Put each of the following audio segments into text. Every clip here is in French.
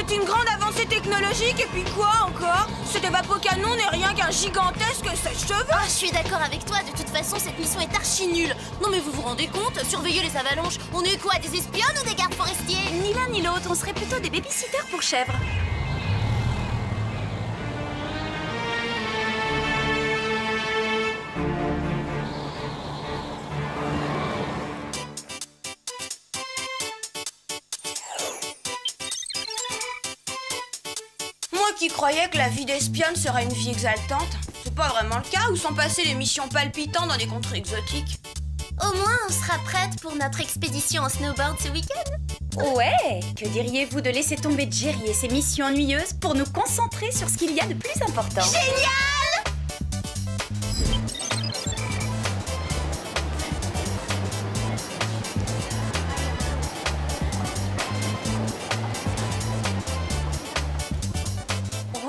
C'est une grande avancée technologique, et puis quoi encore? Cet évapocanon n'est rien qu'un gigantesque sèche-cheveux. Ah, je suis d'accord avec toi, de toute façon cette mission est archi nulle. Non mais vous vous rendez compte? Surveiller les avalanches, on est quoi, des espionnes ou des gardes forestiers? Ni l'un ni l'autre, on serait plutôt des babysitters pour chèvres. Qui croyait que la vie d'espionne serait une vie exaltante. C'est pas vraiment le cas, où sont passées les missions palpitantes dans des contrées exotiques. Au moins, on sera prête pour notre expédition en snowboard ce week-end. Ouais, que diriez-vous de laisser tomber Jerry et ses missions ennuyeuses pour nous concentrer sur ce qu'il y a de plus important? Génial!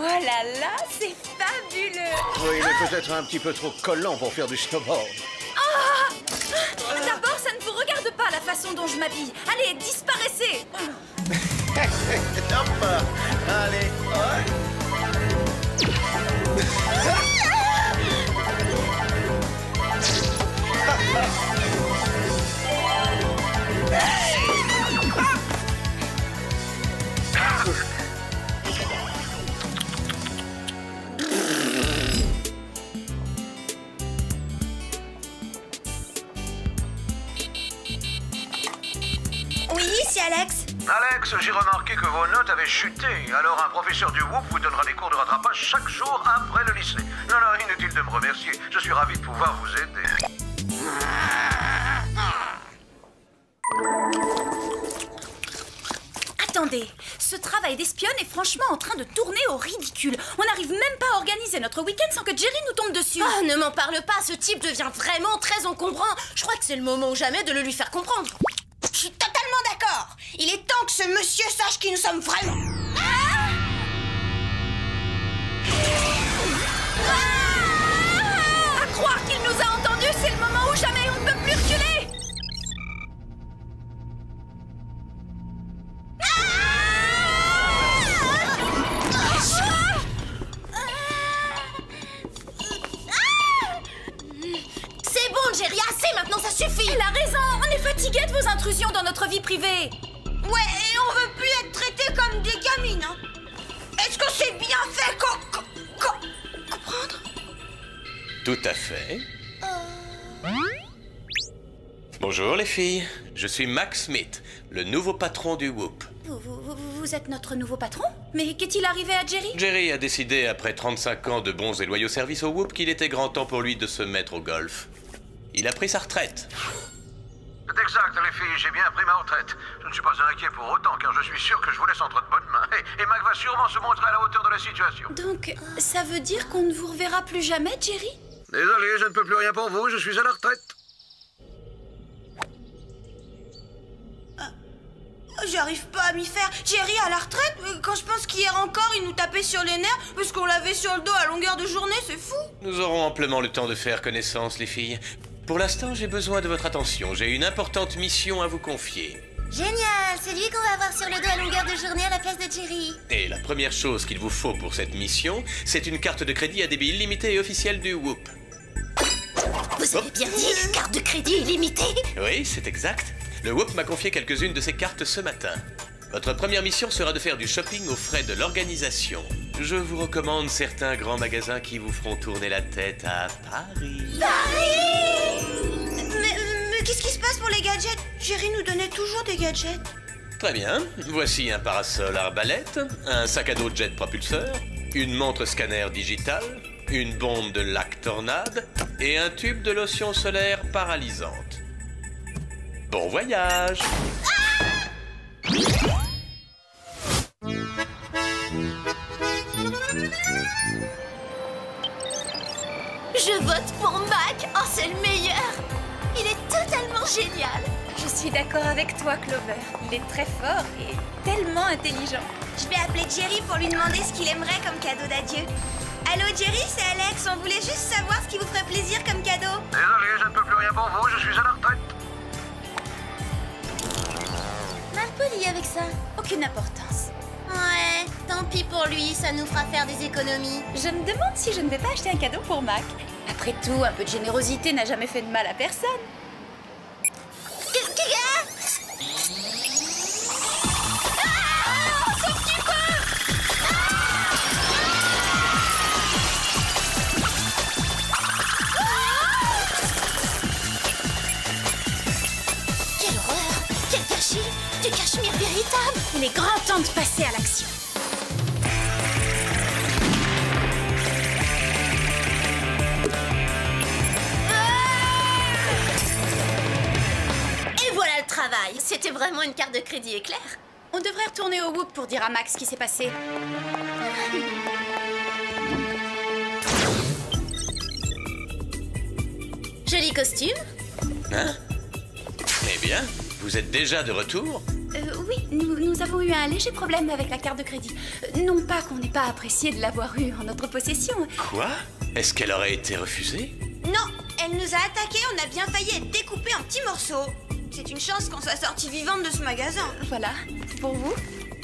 Oh là là, c'est fabuleux! Oui, il est peut-être un petit peu trop collant pour faire du snowboard. Ah! D'abord, ça ne vous regarde pas la façon dont je m'habille. Allez, disparaissez! Hop! Allez, Oui, c'est Alex. Alex, j'ai remarqué que vos notes avaient chuté. Alors un professeur du Whoop vous donnera des cours de rattrapage chaque jour après le lycée. Non, inutile de me remercier. Je suis ravi de pouvoir vous aider. Attendez, ce travail d'espionne est franchement en train de tourner au ridicule. On n'arrive même pas à organiser notre week-end sans que Jerry nous tombe dessus. Oh, ne m'en parle pas, ce type devient vraiment très encombrant. Je crois que c'est le moment ou jamais de le lui faire comprendre. Je suis totalement d'accord. Il est temps que ce monsieur sache qui nous sommes vraiment. À croire qu'il nous a entendus, c'est le moment ou jamais, on ne peut plus reculer. C'est bon, Jerry, assez maintenant, ça suffit. Il a raison, on est fatigué de vos intrusions dans notre vie privée. Ouais, et on veut plus être traités comme des gamines, hein. Est-ce que c'est bien fait comprendre? Tout à fait. Bonjour les filles, je suis Max Smith, le nouveau patron du Whoop. Vous êtes notre nouveau patron? Mais qu'est-il arrivé à Jerry? Jerry a décidé, après 35 ans de bons et loyaux services au Whoop, qu'il était grand temps pour lui de se mettre au golf. Il a pris sa retraite. C'est exact, les filles, j'ai bien pris ma retraite. Je ne suis pas inquiet pour autant, car je suis sûr que je vous laisse entre de bonnes mains. Et Mac va sûrement se montrer à la hauteur de la situation. Donc, ça veut dire qu'on ne vous reverra plus jamais, Jerry? Désolé, je ne peux plus rien pour vous, je suis à la retraite. J'arrive pas à m'y faire. Jerry à la retraite? Quand je pense qu'hier encore, il nous tapait sur les nerfs parce qu'on l'avait sur le dos à longueur de journée, c'est fou. Nous aurons amplement le temps de faire connaissance, les filles. Pour l'instant, j'ai besoin de votre attention. J'ai une importante mission à vous confier. Génial, c'est lui qu'on va avoir sur le dos à longueur de journée à la place de Jerry. Et la première chose qu'il vous faut pour cette mission, c'est une carte de crédit à débit illimité et officielle du Whoop. Vous avez bien dit, carte de crédit illimitée? Oui, c'est exact. Le Whoop m'a confié quelques-unes de ces cartes ce matin. Votre première mission sera de faire du shopping aux frais de l'organisation. Je vous recommande certains grands magasins qui vous feront tourner la tête à Paris. Paris! Mais qu'est-ce qui se passe pour les gadgets? Jerry nous donnait toujours des gadgets. Très bien. Voici un parasol arbalète, un sac à dos jet propulseur, une montre scanner digitale, une bombe de lac tornade et un tube de lotion solaire paralysante. Bon voyage! Je vote pour Mac. Oh, c'est le meilleur. Il est totalement génial. Je suis d'accord avec toi, Clover. Il est très fort et tellement intelligent. Je vais appeler Jerry pour lui demander ce qu'il aimerait comme cadeau d'adieu. Allô Jerry, c'est Alex. On voulait juste savoir ce qui vous ferait plaisir comme cadeau. Désolé, je ne peux plus rien pour vous, je suis à la retraite. Mal poli avec ça. Aucune importance. Ouais, tant pis pour lui, ça nous fera faire des économies. Je me demande si je ne vais pas acheter un cadeau pour Mac. Après tout, un peu de générosité n'a jamais fait de mal à personne. Qu'est-ce qu'il y a? Ah, ce petit peu! Quelle horreur! Quel gâchis! Du cachemire véritable! Il est grand temps de passer à l'action. Et voilà le travail! C'était vraiment une carte de crédit éclair. On devrait retourner au Whoop pour dire à Max ce qui s'est passé. Joli costume. Hein? Eh bien, vous êtes déjà de retour? Oui, nous avons eu un léger problème avec la carte de crédit. Non pas qu'on n'ait pas apprécié de l'avoir eue en notre possession. Quoi? Est-ce qu'elle aurait été refusée? Non, elle nous a attaqués, on a bien failli être découpés en petits morceaux. C'est une chance qu'on soit sortie vivante de ce magasin. Voilà, c'est pour vous.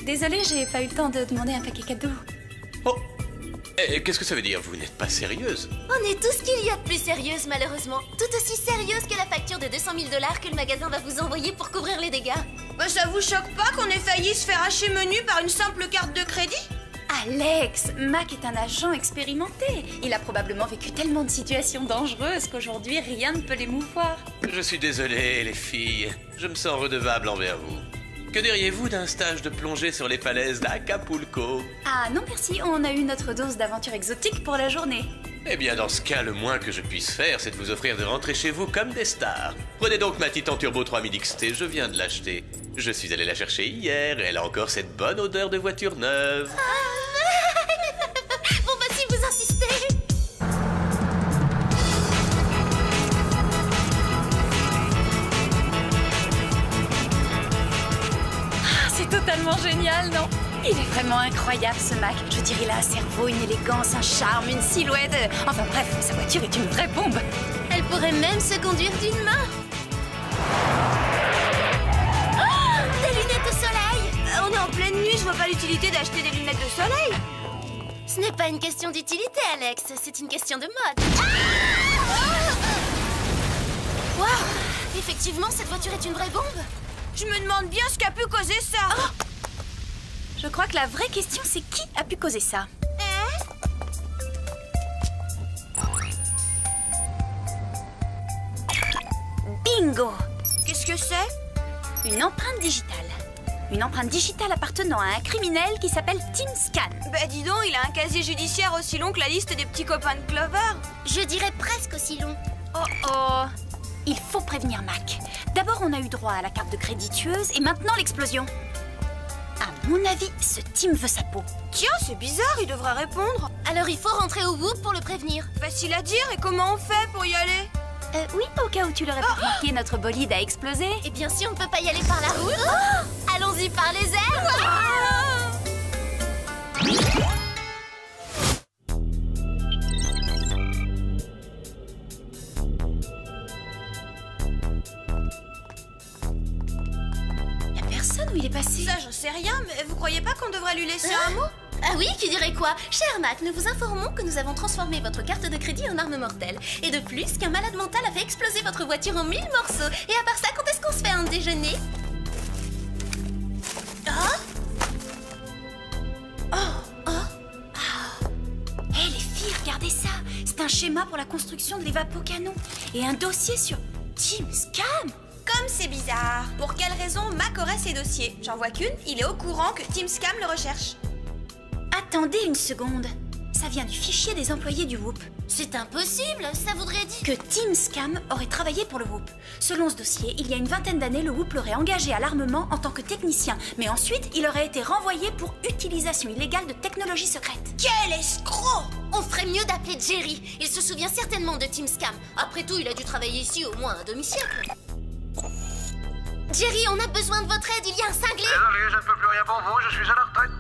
Désolée, j'ai pas eu le temps de demander un paquet cadeau. Oh! Qu'est-ce que ça veut dire? Vous n'êtes pas sérieuse? On est tout ce qu'il y a de plus sérieuse, malheureusement. Tout aussi sérieuse que la facture de 200 000 $ que le magasin va vous envoyer pour couvrir les dégâts. Bah, ça vous choque pas qu'on ait failli se faire hacher menu par une simple carte de crédit? Alex, Mac est un agent expérimenté. Il a probablement vécu tellement de situations dangereuses qu'aujourd'hui rien ne peut l'émouvoir. Je suis désolé, les filles. Je me sens redevable envers vous. Que diriez-vous d'un stage de plongée sur les falaises d'Acapulco? Ah non merci, on a eu notre dose d'aventure exotique pour la journée. Eh bien, dans ce cas, le moins que je puisse faire, c'est de vous offrir de rentrer chez vous comme des stars. Prenez donc ma Titan Turbo 3000 XT, je viens de l'acheter. Je suis allé la chercher hier et elle a encore cette bonne odeur de voiture neuve. Bon bah si vous insistez. C'est totalement génial, non? Il est vraiment incroyable ce Mac. Je dirais il a un cerveau, une élégance, un charme, une silhouette. Enfin bref, sa voiture est une vraie bombe. Elle pourrait même se conduire d'une main. Oh, des lunettes de soleil. On est en pleine nuit, je vois pas l'utilité d'acheter des lunettes de soleil. Ce n'est pas une question d'utilité, Alex. C'est une question de mode. Waouh! Effectivement, cette voiture est une vraie bombe. Je me demande bien ce qu'a pu causer ça. Je crois que la vraie question c'est qui a pu causer ça? Bingo! Qu'est-ce que c'est? Une empreinte digitale. Une empreinte digitale appartenant à un criminel qui s'appelle Tim Scan. Bah dis donc, il a un casier judiciaire aussi long que la liste des petits copains de Clover. Je dirais presque aussi long. Oh oh! Il faut prévenir Mac. D'abord, on a eu droit à la carte de crédit tueuse et maintenant l'explosion. À mon avis, ce Tim veut sa peau. Tiens, c'est bizarre, il devrait répondre. Alors il faut rentrer au Whoop pour le prévenir. Facile à dire, et comment on fait pour y aller? Oui, au cas où tu l'aurais pas remarqué, notre bolide a explosé. Eh bien si on ne peut pas y aller par la route, allons-y par les airs. Y a personne où il est passé? Ça, j'en sais rien, mais vous croyez pas qu'on devrait lui laisser un mot? Ah oui, qui dirait quoi? Cher Mac, nous vous informons que nous avons transformé votre carte de crédit en arme mortelle. Et de plus, qu'un malade mental a fait exploser votre voiture en 1000 morceaux. Et à part ça, quand est-ce qu'on se fait un déjeuner? Hé les filles, regardez ça. C'est un schéma pour la construction de l'évapocanon. Et un dossier sur Tim Scam. Comme c'est bizarre. Pour quelle raison Mac aurait ses dossiers? J'en vois qu'une, il est au courant que Team Scam le recherche. Attendez une seconde. Ça vient du fichier des employés du Whoop. C'est impossible, ça voudrait dire... Que Team Scam aurait travaillé pour le Whoop. Selon ce dossier, il y a une vingtaine d'années, le Whoop l'aurait engagé à l'armement en tant que technicien. Mais ensuite, il aurait été renvoyé pour utilisation illégale de technologie secrète. Quel escroc! On ferait mieux d'appeler Jerry. Il se souvient certainement de Team Scam. Après tout, il a dû travailler ici au moins un demi-siècle. Jerry, on a besoin de votre aide, il y a un cinglé. Désolé, je ne peux plus rien pour vous, je suis à la retraite.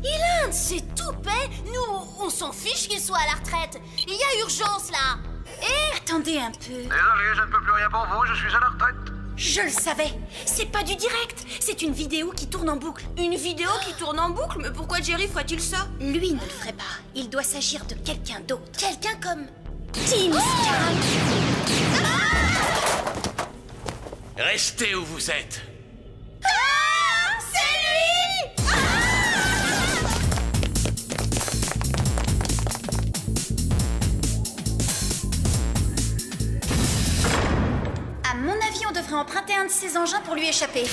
Ilan, c'est toupet. Nous, on s'en fiche qu'il soit à la retraite. Il y a urgence, là. Et... Attendez un peu. Désolé, je ne peux plus rien pour vous, je suis à la retraite. Je le savais. C'est pas du direct. C'est une vidéo qui tourne en boucle. Une vidéo qui tourne en boucle? Mais pourquoi Jerry ferait-il ça? Lui ne le ferait pas. Il doit s'agir de quelqu'un d'autre. quelqu'un comme... Team Scam. Restez où vous êtes. À mon avis, on devrait emprunter un de ces engins pour lui échapper.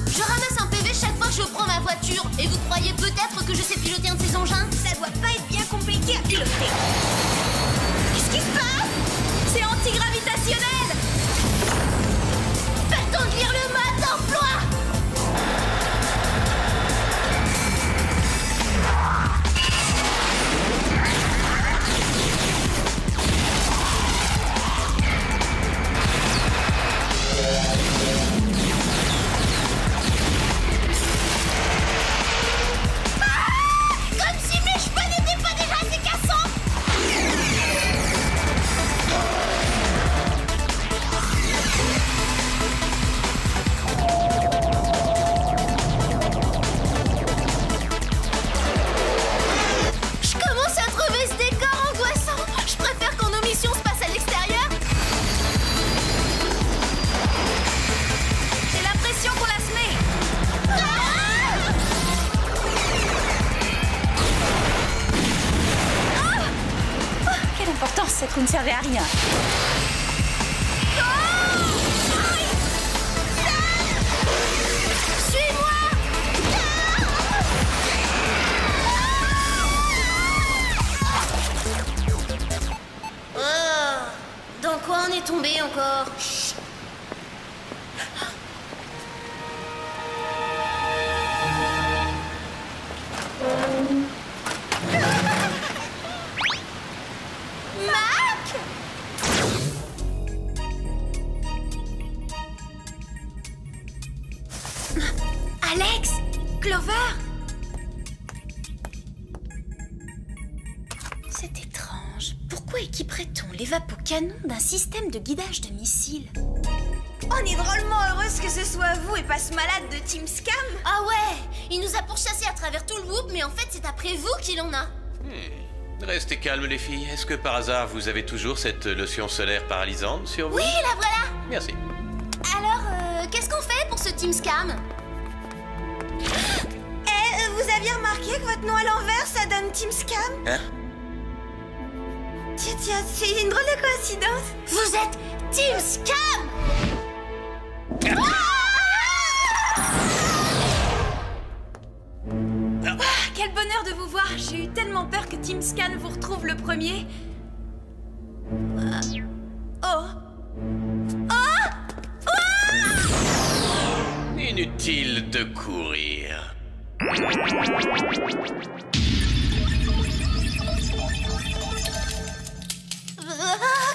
Je ramasse un PV chaque fois que je prends ma voiture. Et vous croyez peut-être que je sais piloter un de ces engins? Ça doit pas être bien compliqué à piloter. Qu'est-ce qui se passe? C'est antigravitationnel. Pas le temps de lire le mode d'emploi. Comme si mes cheveux n'étaient pas déjà assez cassants. Je commence à trouver ce décor angoissant. Je préfère quand nos missions se passent à l'extérieur. J'ai l'impression qu'on la se met. Quelle importance, cette roue ne servait à rien. Dans quoi on est tombé encore? Alex, Clover. C'est étrange. Pourquoi équiperait-on l'évapocanon d'un système de guidage de missiles? On est drôlement heureuse que ce soit vous et pas ce malade de Team Scam. Ah ouais, il nous a pourchassés à travers tout le Whoop, mais en fait c'est après vous qu'il en a. Restez calmes les filles. Est-ce que par hasard vous avez toujours cette lotion solaire paralysante sur vous? Oui, la voilà. Merci. Alors, qu'est-ce qu'on fait pour ce Team Scam? Vous aviez remarqué que votre nom à l'envers, ça donne Team Scam? Hein? Tiens, c'est une drôle de coïncidence. Vous êtes Team Scam! Quel bonheur de vous voir. J'ai eu tellement peur que Team Scam vous retrouve le premier. Inutile de courir.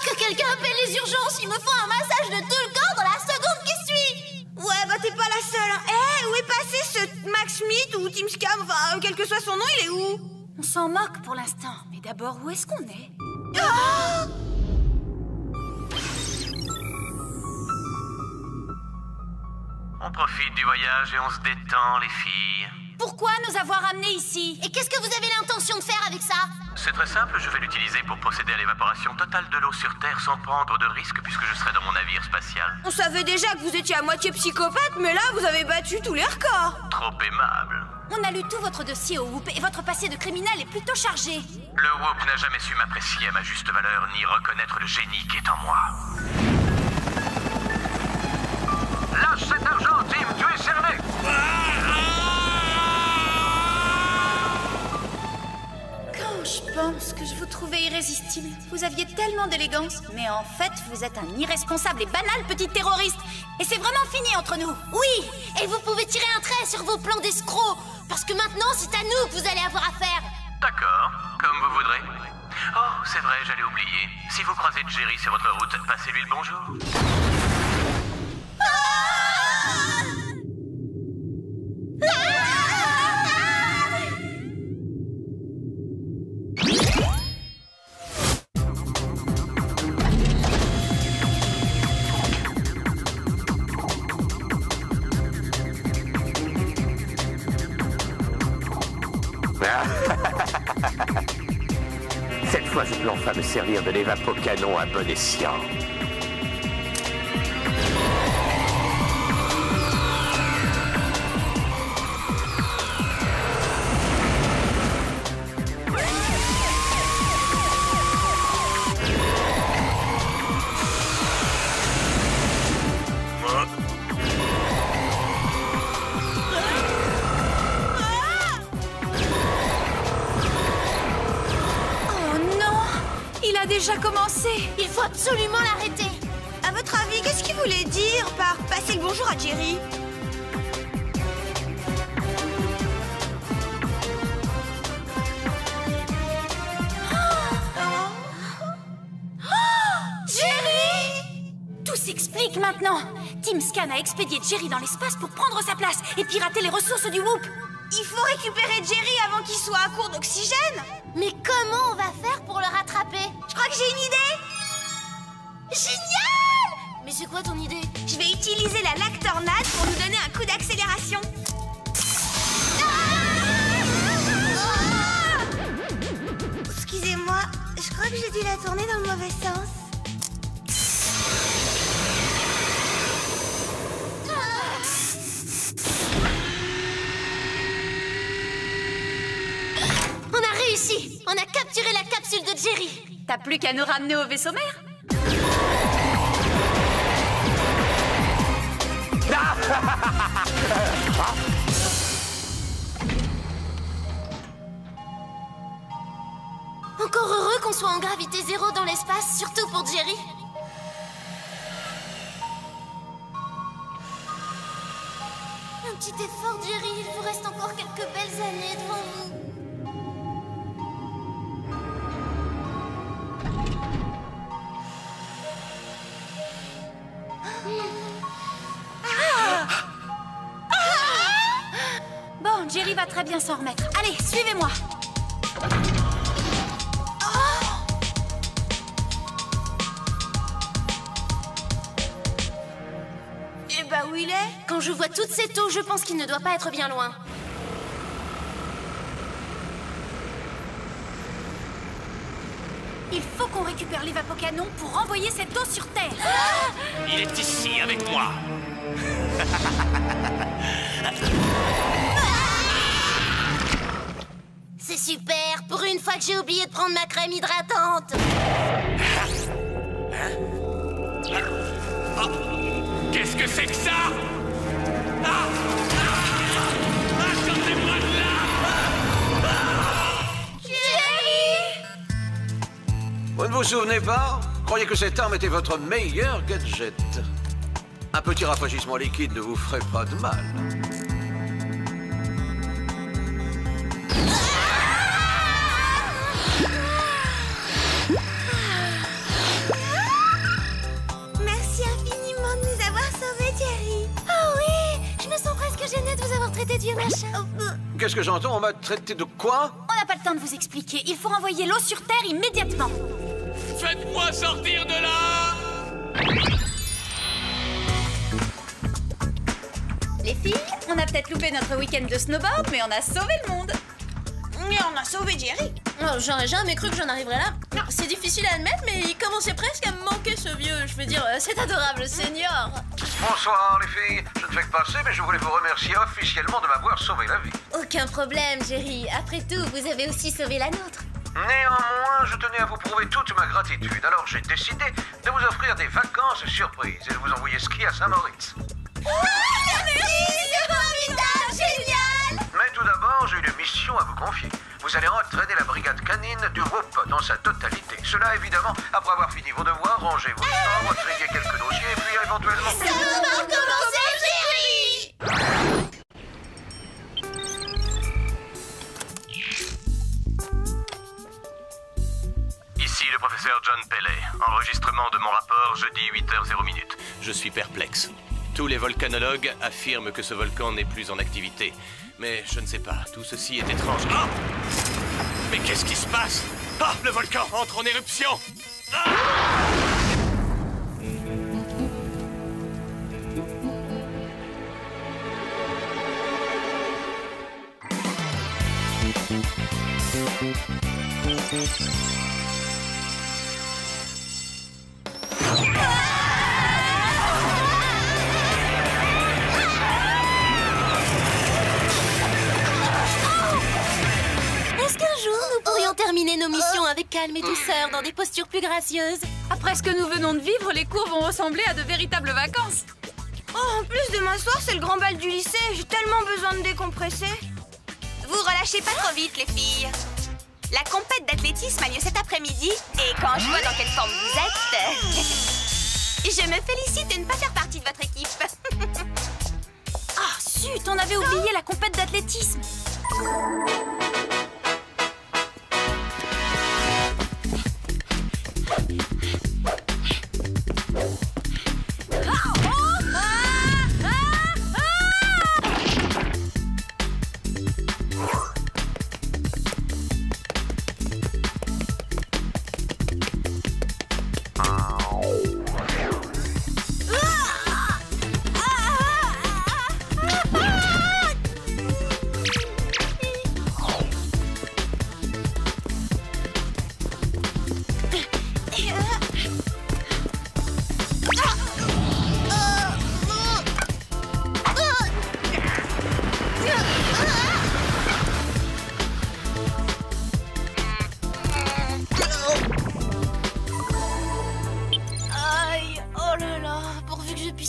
Que quelqu'un appelle les urgences, il me faut un massage de tout le corps dans la seconde qui suit. Ouais, bah t'es pas la seule. Hein. Où est passé ce Max Smith ou Team Scam? Enfin, quel que soit son nom, il est où? On s'en moque pour l'instant. Mais d'abord, où est-ce qu'on est? On profite du voyage et on se détend, les filles. Pourquoi nous avoir amenés ici? Et qu'est-ce que vous avez l'intention de faire avec ça? C'est très simple, je vais l'utiliser pour procéder à l'évaporation totale de l'eau sur Terre sans prendre de risque puisque je serai dans mon navire spatial. On savait déjà que vous étiez à moitié psychopathe, mais là, vous avez battu tous les records. Trop aimable. On a lu tout votre dossier au Whoop et votre passé de criminel est plutôt chargé. Le Whoop n'a jamais su m'apprécier à ma juste valeur, ni reconnaître le génie qui est en moi. Lâche cet argent, Tim, tu es cerné! Quand je pense que je vous trouvais irrésistible, vous aviez tellement d'élégance, mais en fait, vous êtes un irresponsable et banal petit terroriste. Et c'est vraiment fini entre nous. Oui, et vous pouvez tirer un trait sur vos plans d'escrocs, parce que maintenant, c'est à nous que vous allez avoir affaire. D'accord, comme vous voudrez. Oh, c'est vrai, j'allais oublier. Si vous croisez Jerry sur votre route, passez-lui le bonjour. Cette fois, je peux enfin me servir de l'évapocanon à bon escient. Déjà commencé. Il faut absolument l'arrêter. À votre avis, qu'est-ce qu'il voulait dire par passer le bonjour à Jerry? Jerry! Tout s'explique maintenant. Team Scan a expédié Jerry dans l'espace pour prendre sa place et pirater les ressources du Whoop. Il faut récupérer Jerry avant qu'il soit à court d'oxygène. Mais comment on va faire pour le rattraper? Je crois que j'ai une idée. Génial! Mais c'est quoi ton idée? Je vais utiliser la lactornade pour nous donner un coup d'accélération. Excusez-moi, je crois que j'ai dû la tourner dans le mauvais sens. On a capturé la capsule de Jerry. T'as plus qu'à nous ramener au vaisseau mère. Encore heureux qu'on soit en gravité zéro dans l'espace, surtout pour Jerry. Un petit effort, Jerry. Il vous reste encore quelques belles années devant vous. Bon, Jerry va très bien s'en remettre. Allez, suivez-moi. Et bah où il est? Quand je vois toute cette eau, je pense qu'il ne doit pas être bien loin. Il faut qu'on récupère l'évapocanon pour renvoyer cette eau sur Terre. Il est ici avec moi. C'est super. Pour une fois que j'ai oublié de prendre ma crème hydratante. Oh, qu'est-ce que c'est que ça? Sortez-moi de là! Jerry! Vous ne vous souvenez pas? Croyez que cette arme était votre meilleur gadget. Un petit rafraîchissement liquide ne vous ferait pas de mal. Merci infiniment de nous avoir sauvés, Jerry. Oh oui! Je me sens presque gênée de vous avoir traité de vieux machin. Qu'est-ce que j'entends? On m'a traité de quoi? On n'a pas le temps de vous expliquer. Il faut renvoyer l'eau sur Terre immédiatement. Faites-moi sortir de là! Les filles, on a peut-être loupé notre week-end de snowboard, mais on a sauvé le monde. Mais on a sauvé Jerry. Oh, j'aurais jamais cru que j'en arriverais là. C'est difficile à admettre, mais il commençait presque à me manquer ce vieux. Je veux dire, c'est adorable, senior. Bonsoir les filles. Je ne fais que passer, mais je voulais vous remercier officiellement de m'avoir sauvé la vie. Aucun problème, Jerry. Après tout, vous avez aussi sauvé la nôtre. Néanmoins, je tenais à vous prouver toute ma gratitude. Alors j'ai décidé de vous offrir des vacances surprises et de vous envoyer skier à Saint-Moritz. C'est formidable, génial! Mais tout d'abord, j'ai une mission à vous confier. Vous allez entraîner la brigade canine du WHOOP dans sa totalité. Cela, évidemment, après avoir fini vos devoirs, rangez vos chambres, triez quelques dossiers, et puis éventuellement... Ça va recommencer, Jerry! Ici le professeur John Pellet. Enregistrement de mon rapport jeudi 8h00. Je suis perplexe. Tous les volcanologues affirment que ce volcan n'est plus en activité. Mais je ne sais pas, tout ceci est étrange. Ah! Mais qu'est-ce qui se passe? Ah! Le volcan entre en éruption! Ah! Est-ce qu'un jour, nous pourrions terminer nos missions avec calme et douceur dans des postures plus gracieuses? Après ce que nous venons de vivre, les cours vont ressembler à de véritables vacances. Oh, en plus, demain soir, c'est le grand bal du lycée. J'ai tellement besoin de décompresser. Vous relâchez pas trop vite, les filles. La compète d'athlétisme a lieu cet après-midi, et quand je vois dans quelle forme vous êtes, je me félicite de ne pas faire partie de votre équipe. Ah, zut, on avait oublié la compète d'athlétisme.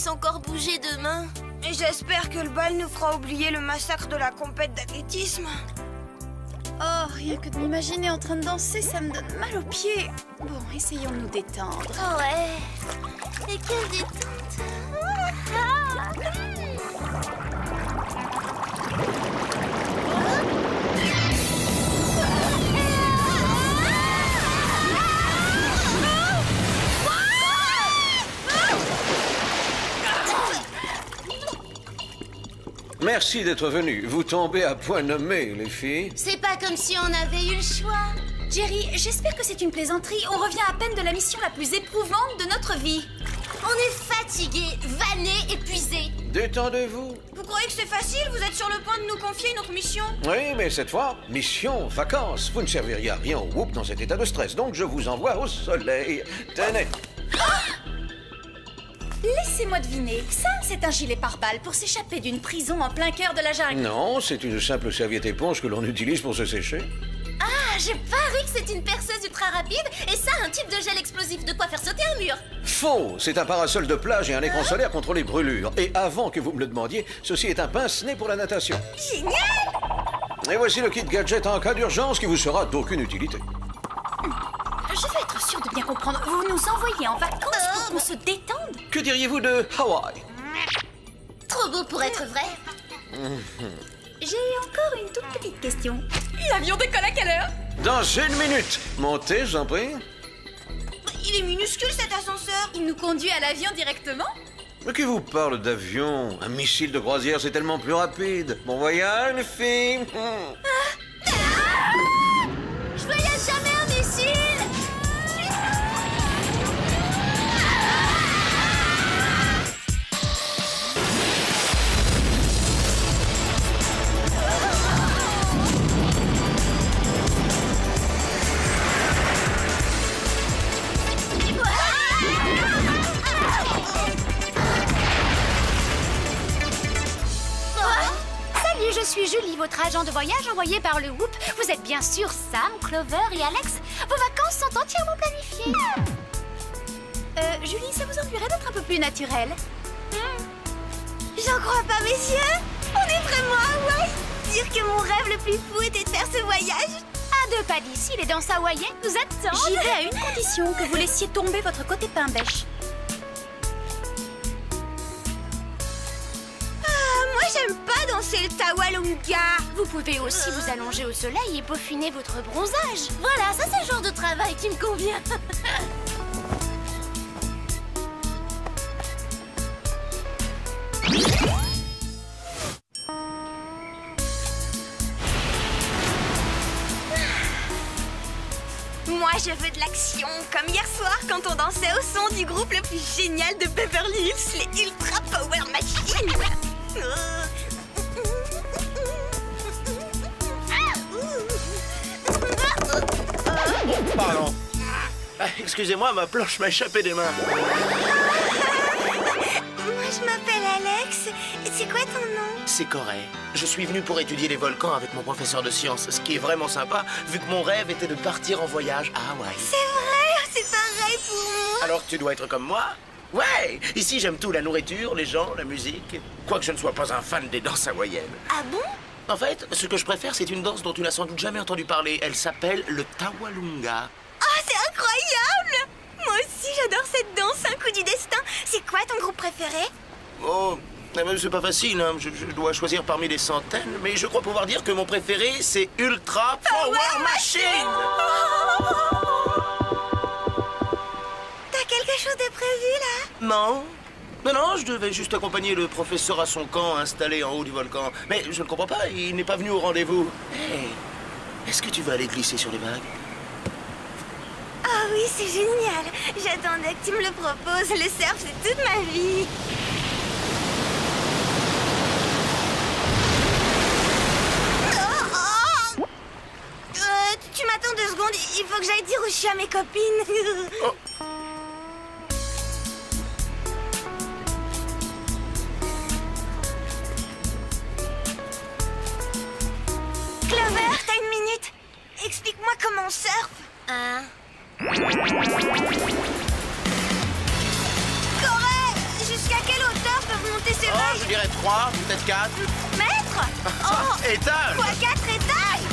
Encore bouger demain. Et j'espère que le bal nous fera oublier le massacre de la compète d'athlétisme. Oh, rien que de m'imaginer en train de danser, ça me donne mal aux pieds. Bon, essayons de nous détendre. Oh ouais. Et quelle détente. Merci d'être venus. Vous tombez à point nommé, les filles. C'est pas comme si on avait eu le choix. Jerry, j'espère que c'est une plaisanterie. On revient à peine de la mission la plus éprouvante de notre vie. On est fatigués, vannés, épuisés. Détendez-vous. Vous croyez que c'est facile? Vous êtes sur le point de nous confier une autre mission? Oui, mais cette fois, mission, vacances. Vous ne serviriez à rien au Whoop dans cet état de stress, donc je vous envoie au soleil. Tenez. Laissez-moi deviner. Ça, c'est un gilet pare-balles pour s'échapper d'une prison en plein cœur de la jungle. Non, c'est une simple serviette éponge que l'on utilise pour se sécher. Ah, j'ai parié que c'est une perceuse ultra rapide et ça, un type de gel explosif de quoi faire sauter un mur. Faux! C'est un parasol de plage et un écran solaire contre les brûlures. Et avant que vous me le demandiez, ceci est un pince-nez pour la natation. Génial! Et voici le kit gadget en cas d'urgence qui vous sera d'aucune utilité. Je veux être sûre de bien comprendre. Vous nous envoyez en vacances pour qu'on se détende? Que diriez-vous de Hawaï? Trop beau pour être vrai. J'ai encore une toute petite question. L'avion décolle à quelle heure? Dans 1 minute. Montez, j'en prie. Il est minuscule cet ascenseur. Il nous conduit à l'avion directement? Mais qui vous parle d'avion? Un missile de croisière, c'est tellement plus rapide. Bon voyage, les filles. Je voyage jamais en missile. suis Julie, votre agent de voyage envoyé par le Whoop. Vous êtes bien sûr Sam, Clover et Alex. Vos vacances sont entièrement planifiées. Julie, ça vous ennuierait d'être un peu plus naturelle? J'en crois pas, messieurs. On est vraiment à Hawaï. Dire que mon rêve le plus fou était de faire ce voyage. À 2 pas d'ici, les danses hawaïennes nous attendent. J'y vais à une condition, que vous laissiez tomber votre côté pain bêche. Moi, j'aime pas danser le tawalunga. Vous pouvez aussi vous allonger au soleil et peaufiner votre bronzage. Voilà, ça c'est le genre de travail qui me convient. Moi, je veux de l'action, comme hier soir quand on dansait au son du groupe le plus génial de Beverly Hills, les Ultra Power Machines. Pardon. Ah, excusez-moi, ma planche m'a échappé des mains. Moi, je m'appelle Alex. C'est quoi ton nom? C'est Corée. Je suis venu pour étudier les volcans avec mon professeur de sciences, ce qui est vraiment sympa, vu que mon rêve était de partir en voyage à Hawaï. C'est vrai, c'est pareil pour moi. Alors tu dois être comme moi? Ouais! Ici, j'aime tout, la nourriture, les gens, la musique. Quoique je ne sois pas un fan des danses hawaïennes. Ah bon? En fait, ce que je préfère, c'est une danse dont tu n'as sans doute jamais entendu parler. Elle s'appelle le tawalunga. Oh, c'est incroyable! Moi aussi, j'adore cette danse, un coup du destin. C'est quoi ton groupe préféré? Oh, c'est pas facile, hein. Je dois choisir parmi des centaines, mais je crois pouvoir dire que mon préféré, c'est Ultra Power Machine! T'as quelque chose de prévu, là? Non. Non, je devais juste accompagner le professeur à son camp installé en haut du volcan. Mais je ne comprends pas, il n'est pas venu au rendez-vous. Hey, est-ce que tu veux aller glisser sur les vagues? Ah oui, c'est génial. J'attendais que tu me le proposes. Le surf, c'est toute ma vie. Tu m'attends 2 secondes, il faut que j'aille dire où je suis à mes copines. Oh. Clover, t'as une minute? Explique-moi comment on surfe. Corée, jusqu'à quelle hauteur peuvent monter ces Oh, vagues? je dirais 3, peut-être 4. Mètres? Oh, Étage! fois 4 étages?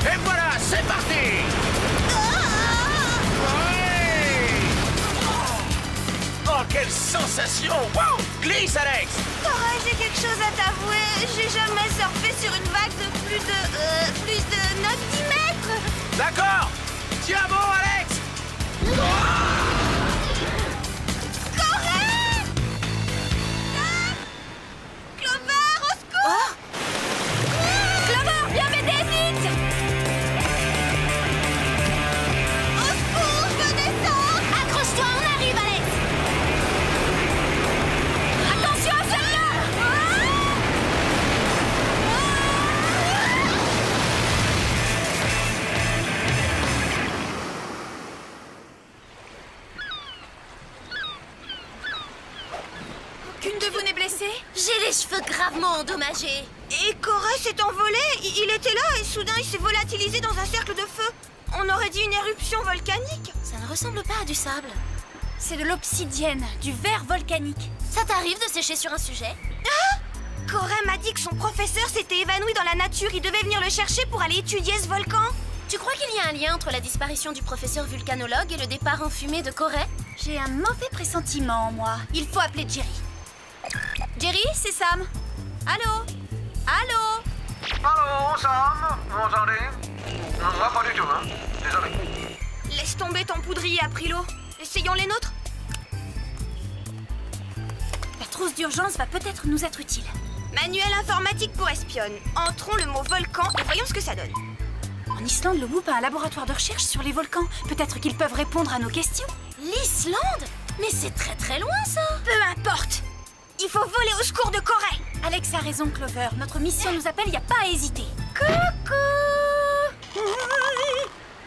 Et voilà, c'est parti! Oh, quelle sensation! Wow! Glisse, Alex! Corée, j'ai quelque chose à t'avouer. J'ai jamais surfé sur une vague de plus de 9-10 mètres. D'accord! Tiens bon, Alex! Corée! Clover, au secours! Clover, viens m'aider vite! Au secours, je veux descendre! Accroche-toi, on arrive, Alex! Attention à celle-là! Aucune de vous n'est blessée? J'ai les cheveux gravement endommagés. Et Corée s'est envolé. Il était là et soudain il s'est volatilisé dans un cercle de feu. On aurait dit une éruption volcanique. Ça ne ressemble pas à du sable. C'est de l'obsidienne, du verre volcanique. Ça t'arrive de sécher sur un sujet? Corée m'a dit que son professeur s'était évanoui dans la nature. Il devait venir le chercher pour aller étudier ce volcan. Tu crois qu'il y a un lien entre la disparition du professeur vulcanologue et le départ en fumée de Corée? J'ai un mauvais pressentiment, moi. Il faut appeler Jerry. Jerry, c'est Sam. Allô? Allô? Allô, Sam? Vous m'entendez? Non, pas du tout, hein. Désolé. Laisse tomber ton poudrier à Prilo. Essayons les nôtres. La trousse d'urgence va peut-être nous être utile. Manuel informatique pour espionne. Entrons le mot volcan et voyons ce que ça donne. En Islande, le Whoop a un laboratoire de recherche sur les volcans. Peut-être qu'ils peuvent répondre à nos questions. L'Islande? Mais c'est très très loin ça! Peu importe. Il faut voler au secours de Corée. Alex a raison, Clover. Notre mission nous appelle, il n'y a pas à hésiter. Coucou.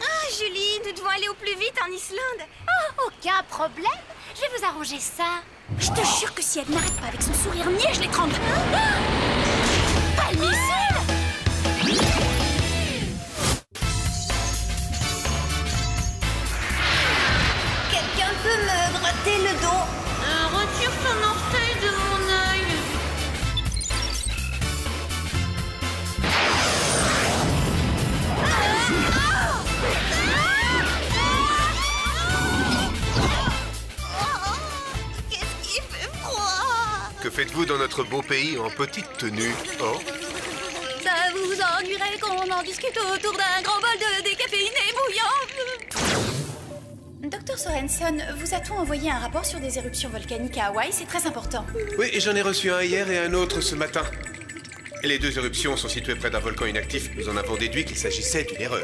Ah, Julie, nous devons aller au plus vite en Islande. Oh, aucun problème. Je vais vous arranger ça. Je te jure que si elle n'arrête pas avec son sourire niais, je l'étrangle. Pas le missile! faites-vous dans notre beau pays en petite tenue? Oh. Ça vous ennuierait qu'on en discute autour d'un grand bol de décaféiné bouillant? Dr Sorensen, vous a-t-on envoyé un rapport sur des éruptions volcaniques à Hawaï? C'est très important. Oui, et j'en ai reçu un hier et un autre ce matin. Et les deux éruptions sont situées près d'un volcan inactif. Nous en avons déduit qu'il s'agissait d'une erreur.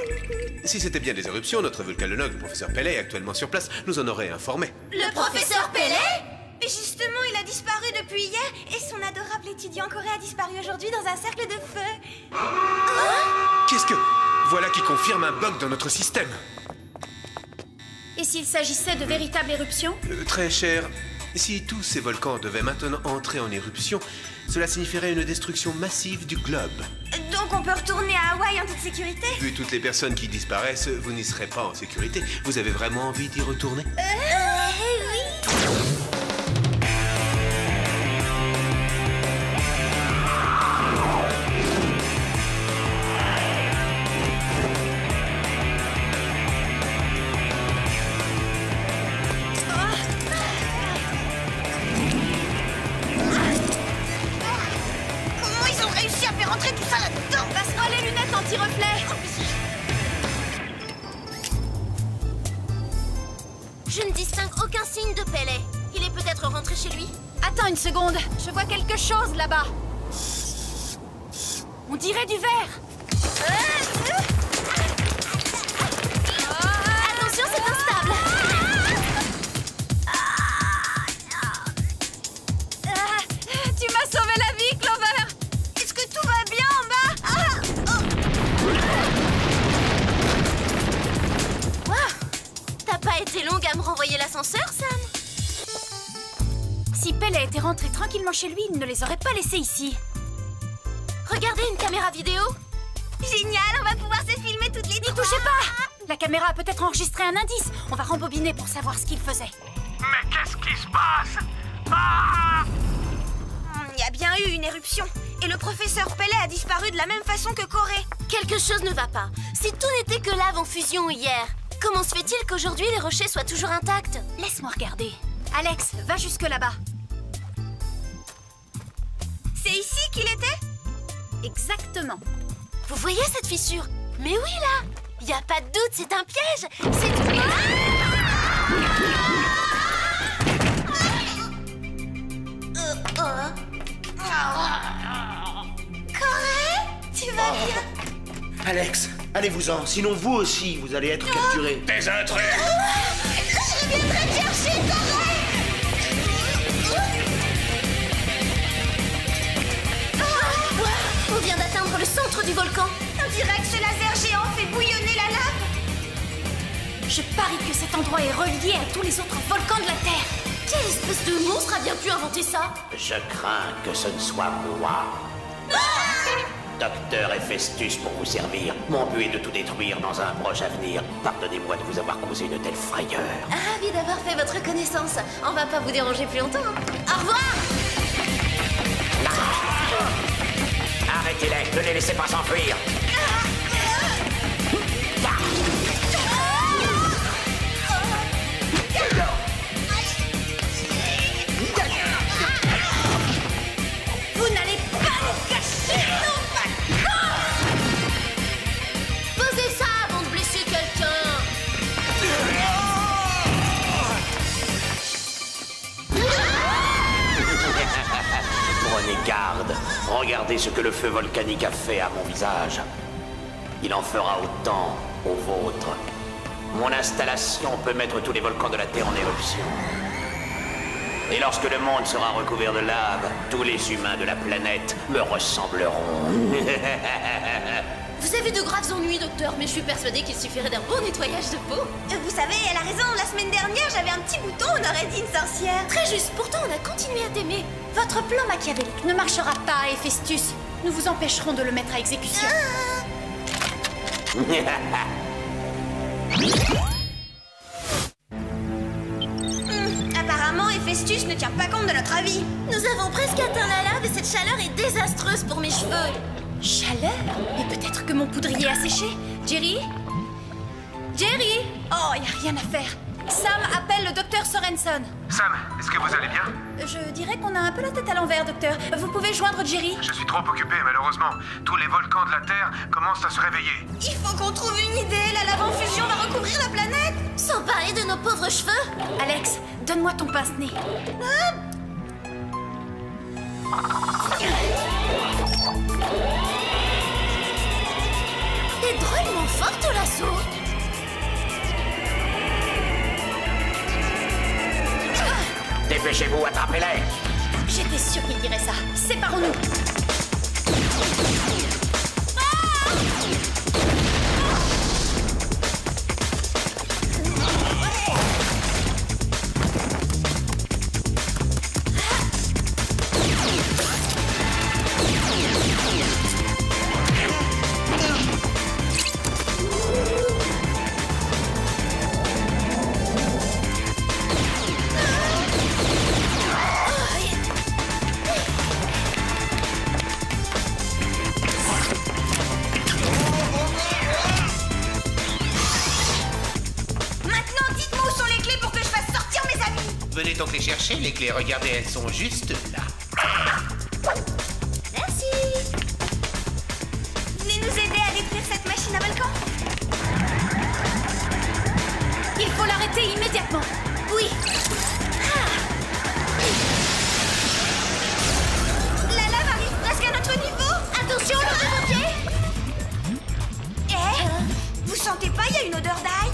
Si c'était bien des éruptions, notre volcanologue, le professeur Pellet, actuellement sur place, nous en aurait informé. Le professeur Pellet? Mais justement, il a disparu depuis hier et son adorable étudiant Corée a disparu aujourd'hui dans un cercle de feu. Qu'est-ce que... Voilà qui confirme un bug dans notre système. Et s'il s'agissait de véritables éruptions? Très cher, si tous ces volcans devaient maintenant entrer en éruption, cela signifierait une destruction massive du globe. Donc on peut retourner à Hawaï en toute sécurité? Vu toutes les personnes qui disparaissent, vous n'y serez pas en sécurité. Vous avez vraiment envie d'y retourner? Oui. Je ne distingue aucun signe de Pellet. Il est peut-être rentré chez lui. Attends une seconde, je vois quelque chose là-bas. On dirait du verre. Attention, c'est instable. Tu m'as sauvé la vie, Clover. Est-ce que tout va bien en bas? T'as pas été longue à me renvoyer l'ascenseur, Sam? Si Pellet était rentré tranquillement chez lui, il ne les aurait pas laissés ici. Regardez une caméra vidéo. Génial, on va pouvoir se filmer toutes les deux. N'y touchez pas! La caméra a peut-être enregistré un indice. On va rembobiner pour savoir ce qu'il faisait. Mais qu'est-ce qui se passe? Ah! Il y a bien eu une éruption. Et le professeur Pellet a disparu de la même façon que Corée. Quelque chose ne va pas. Si tout n'était que lave en fusion hier, comment se fait-il qu'aujourd'hui les rochers soient toujours intacts? Laisse-moi regarder. Alex, va jusque là-bas. C'est ici qu'il était? Exactement. Vous voyez cette fissure? Mais oui, là! Y a pas de doute, c'est un piège! C'est du... Corée? Tu vas bien? Alex, allez-vous-en, sinon vous aussi, vous allez être capturés. Des intrus! Je viendrai te chercher, Corée! On vient d'atteindre le centre du volcan. On dirait que ce laser géant fait bouillonner la lave. Je parie que cet endroit est relié à tous les autres volcans de la Terre. Quelle espèce de monstre a bien pu inventer ça? Je crains que ce ne soit moi. Docteur Héphaestus pour vous servir. Mon but est de tout détruire dans un proche avenir. Pardonnez-moi de vous avoir causé une telle frayeur. Ravi d'avoir fait votre connaissance. On va pas vous déranger plus longtemps. Au revoir! Arrêtez-les, ne les laissez pas s'enfuir. Vous n'allez pas nous cacher nos vacances! Posez ça avant de blesser quelqu'un! Prenez garde. Regardez ce que le feu volcanique a fait à mon visage. Il en fera autant au vôtre. Mon installation peut mettre tous les volcans de la Terre en éruption. Et lorsque le monde sera recouvert de lave, tous les humains de la planète me ressembleront. Vous avez de graves ennuis, docteur, mais je suis persuadée qu'il suffirait d'un bon nettoyage de peau. Vous savez, elle a raison. La semaine dernière, j'avais un petit bouton, on aurait dit une sorcière. Très juste, pourtant on a continué à t'aimer. Votre plan machiavélique ne marchera pas, Héphaestus. Nous vous empêcherons de le mettre à exécution. Apparemment, Héphaestus ne tient pas compte de notre avis. Nous avons presque atteint la lave et cette chaleur est désastreuse pour mes cheveux. Chaleur? Et peut-être que mon poudrier a séché. Jerry? Jerry? Oh, y a rien à faire. Sam appelle le docteur Sorensen. Sam, est-ce que vous allez bien? Je dirais qu'on a un peu la tête à l'envers, docteur. Vous pouvez joindre Jerry? Je suis trop occupé, malheureusement. Tous les volcans de la Terre commencent à se réveiller. Il faut qu'on trouve une idée. La lave en fusion va recouvrir la planète. Sans parler de nos pauvres cheveux. Alex, donne-moi ton pince-nez. T'es drôlement forte au lasso. Dépêchez-vous, attrapez-les! J'étais sûre qu'il dirait ça. Séparons-nous. Venez donc les chercher, les clés. Regardez, elles sont juste là. Merci. Venez nous aider à détruire cette machine à volcan. Il faut l'arrêter immédiatement. Oui. La lave arrive presque à notre niveau. Attention, le pompier. Vous sentez pas, il y a une odeur d'ail?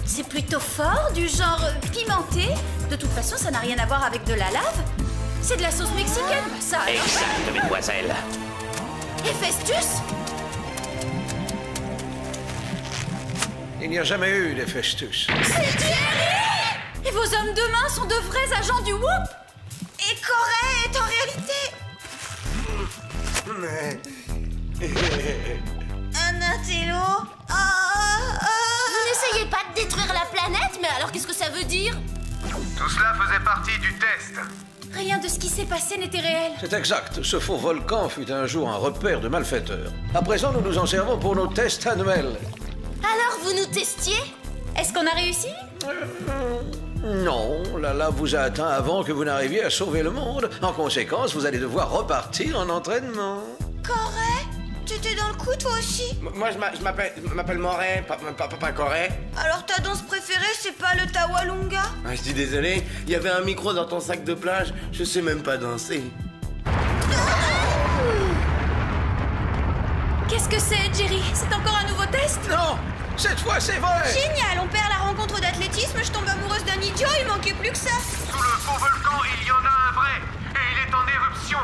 C'est plutôt fort, du genre pimenté. De toute façon, ça n'a rien à voir avec de la lave. C'est de la sauce mexicaine, ça. Exact, mesdemoiselles. Héphaestus? Il n'y a jamais eu d'Héphaestus. C'est Jerry! Et vos hommes de main sont de vrais agents du Whoop? Et Corée est en réalité... Un intello. Vous n'essayez pas de détruire la planète, mais alors qu'est-ce que ça veut dire? Tout cela faisait partie du test. Rien de ce qui s'est passé n'était réel. C'est exact. Ce faux volcan fut un jour un repère de malfaiteurs. À présent, nous nous en servons pour nos tests annuels. Alors vous nous testiez? Est-ce qu'on a réussi? Non, la lave vous a atteint avant que vous n'arriviez à sauver le monde. En conséquence, vous allez devoir repartir en entraînement. Corée? T'étais dans le coup, toi aussi? Moi, je m'appelle Moret, pas Corée. Alors ta danse préférée, c'est pas le Tawalunga? Ah, je dis désolé, il y avait un micro dans ton sac de plage, je sais même pas danser. Qu'est-ce que c'est, Jerry? C'est encore un nouveau test? Non! Cette fois, c'est vrai! Génial, on perd la rencontre d'athlétisme, je tombe amoureuse d'un idiot, il manquait plus que ça. Sous le faux volcan, il y en a un vrai. Et il est en éruption.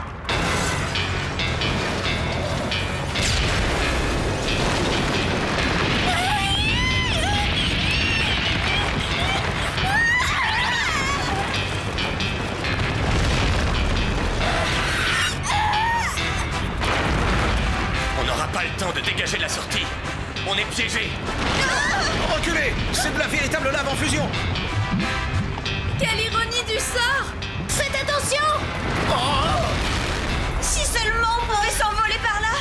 On n'aura pas le temps de dégager de la sortie. On est piégés. Reculez! C'est de la véritable lave en fusion! Quelle ironie du sort! Faites attention! Si seulement on pouvait s'envoler par là.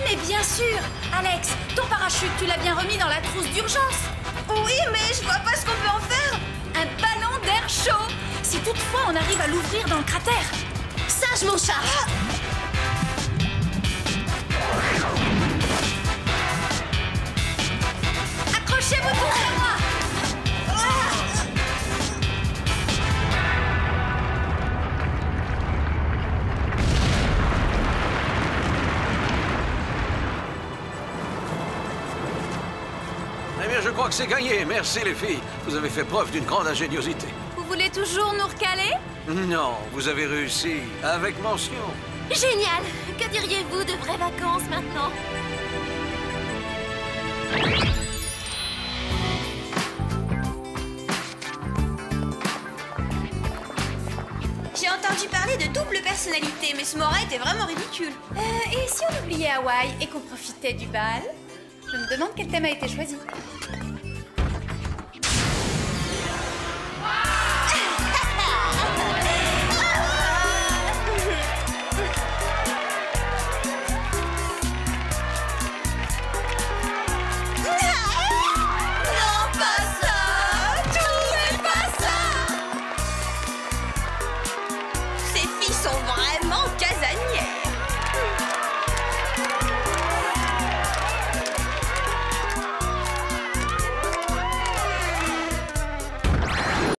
Mais bien sûr! Alex, ton parachute, tu l'as bien remis dans la trousse d'urgence. Oui, mais je vois pas ce qu'on peut en faire. Un ballon d'air chaud! Si toutefois on arrive à l'ouvrir dans le cratère. Ça, je m'en charge. Accrochez-vous tous à moi! Eh bien, je crois que c'est gagné. Merci, les filles. Vous avez fait preuve d'une grande ingéniosité. Vous voulez toujours nous recaler? Non, vous avez réussi. Avec mention. Génial! Que diriez-vous de vraies vacances maintenant? J'ai entendu parler de double personnalité, mais ce Moret était vraiment ridicule. Et si on oubliait Hawaï et qu'on profitait du bal? Je me demande quel thème a été choisi.